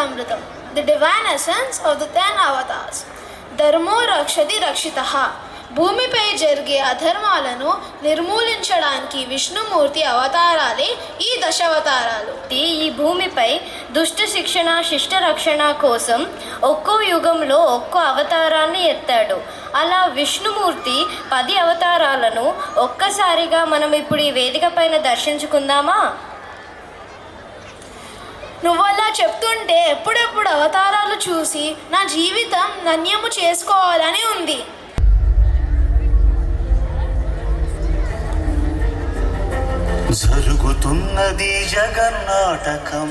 Gita-amritam, the divine essence of the 10 avatars. Dharmo rakshati rakshitah. భూమిపై జరిగే అధర్మాలను నిర్మూలించడానికి విష్ణుమూర్తి అవతారాలే ఈ దశావతారాలు. ఈ భూమిపై దుష్ట శిక్షణ శిష్ట రక్షణ కోసం ఒక్కో యుగంలో ఒక్కో అవతారాన్ని ఎత్తాడు. అలా విష్ణుమూర్తి 10 అవతారాలను ఒక్కసారిగా మనం ఇప్పుడు ఈ వేదిక పైన దర్శించుకుందామా? నువ్వలా చెప్తుంటే ఎప్పుడెప్పుడు అవతారాలు చూసి నా జీవితం ధన్యము చేసుకోవాలని ఉంది. జరుగుతున్నది జగన్నాటకం,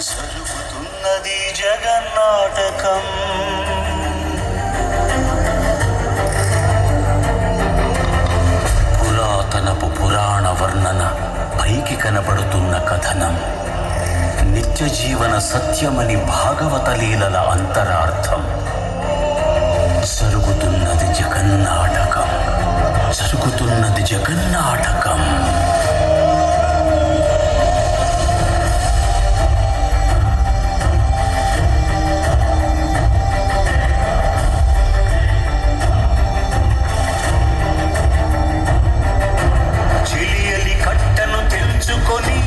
జరుగుతున్నది జగన్నాటకం. పురాతనపు పురాణ వర్ణన, పైకి కనబడుతున్న కథనం, నిత్య జీవన సత్యమని భాగవత లీలల అంతరార్థం. జరుగుతున్నది జగన్నాటకం, జరుగుతున్నది జగన్నాటకం. చిలియలి కట్టను తెంచుకొని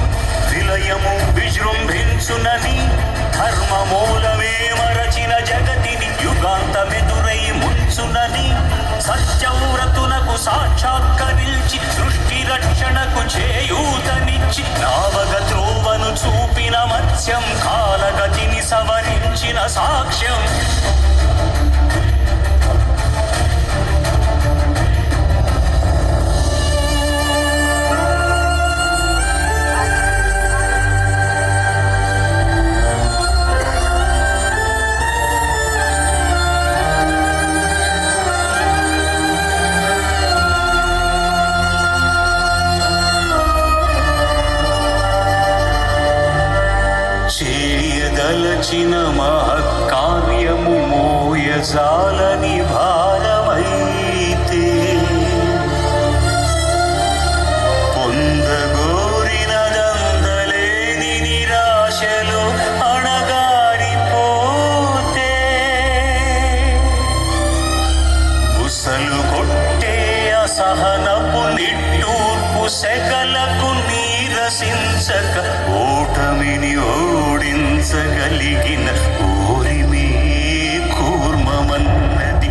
విలయము విజృంభించునని, ధర్మమూలమే మరచిన జగతిని యుగాంతమెదురై ముంచునని, సత్యవ్రతునకు సాక్షాత్కరించి సృష్టి రక్షణకు చేయూతనిచ్చి నావగ త్రోవను చూపిన మత్స్యం, కాలగతిని సవరించిన సాక్ష్యం. చేయదలచిన మహత్కార్యము మోయజాలని భారమైతే, పొందగోరినదందలేని నిరాశలు అణగారిపోతే, బుసలు కొట్టే అసహనపు నిట్టూర్పు సెగలకు నీరసించక ఓటమిని ఓడించగలిగిన ఓరిమే కూర్మమన్నది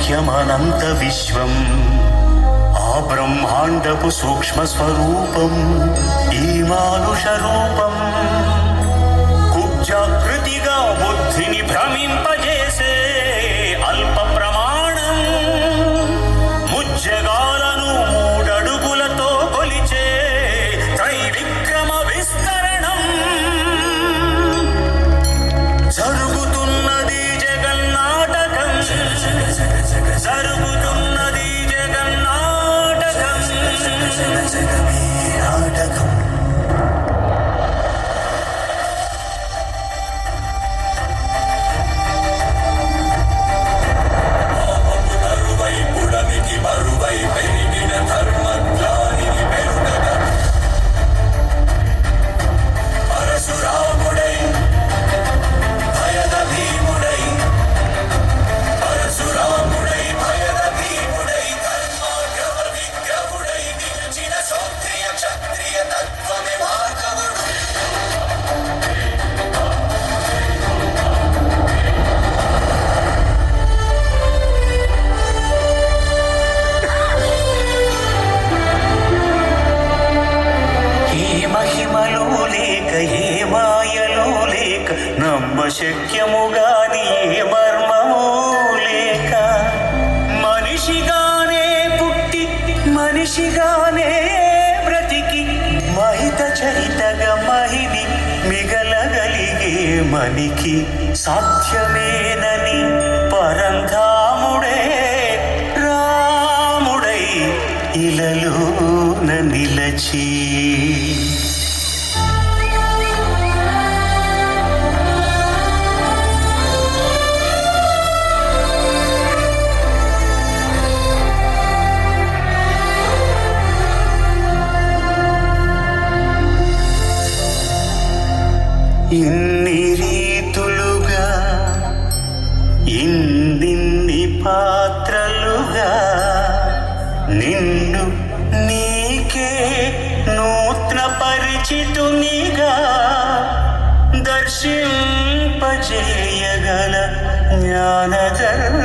బాహ్యమనంత విశ్వం ఆ బ్రహ్మాండపు సూక్ష్మ స్వరూపం ఈ మానుష రూపం కుబ్జాకృతిగా బుద్ధిని భ్రమింపజేసే అల్ప ప్రమాణం ముజ్జగాలను మూడడుగులతో కొలిచే త్రైవిక్రమ విస్తరణం జరుగుతున్నది జగన్నాటకం జరుగుతున్నది జగన్నాటకం నాటకం శక్యముగాని ఏ మర్మము లేక మనిషిగానే పుట్టి మనిషిగానే బ్రతికి మహిత చరితగా మహిని మిగలగలిగే మనికి సాధ్యమేనని పరంధాముడే రాముడై ఇలలోన నిలచి ఇన్ని రీతులుగా ఇన్ని పాత్రలుగా నిన్ను నీకే నూతన పరిచితునిగా దర్శింపజేయగల జ్ఞానదర్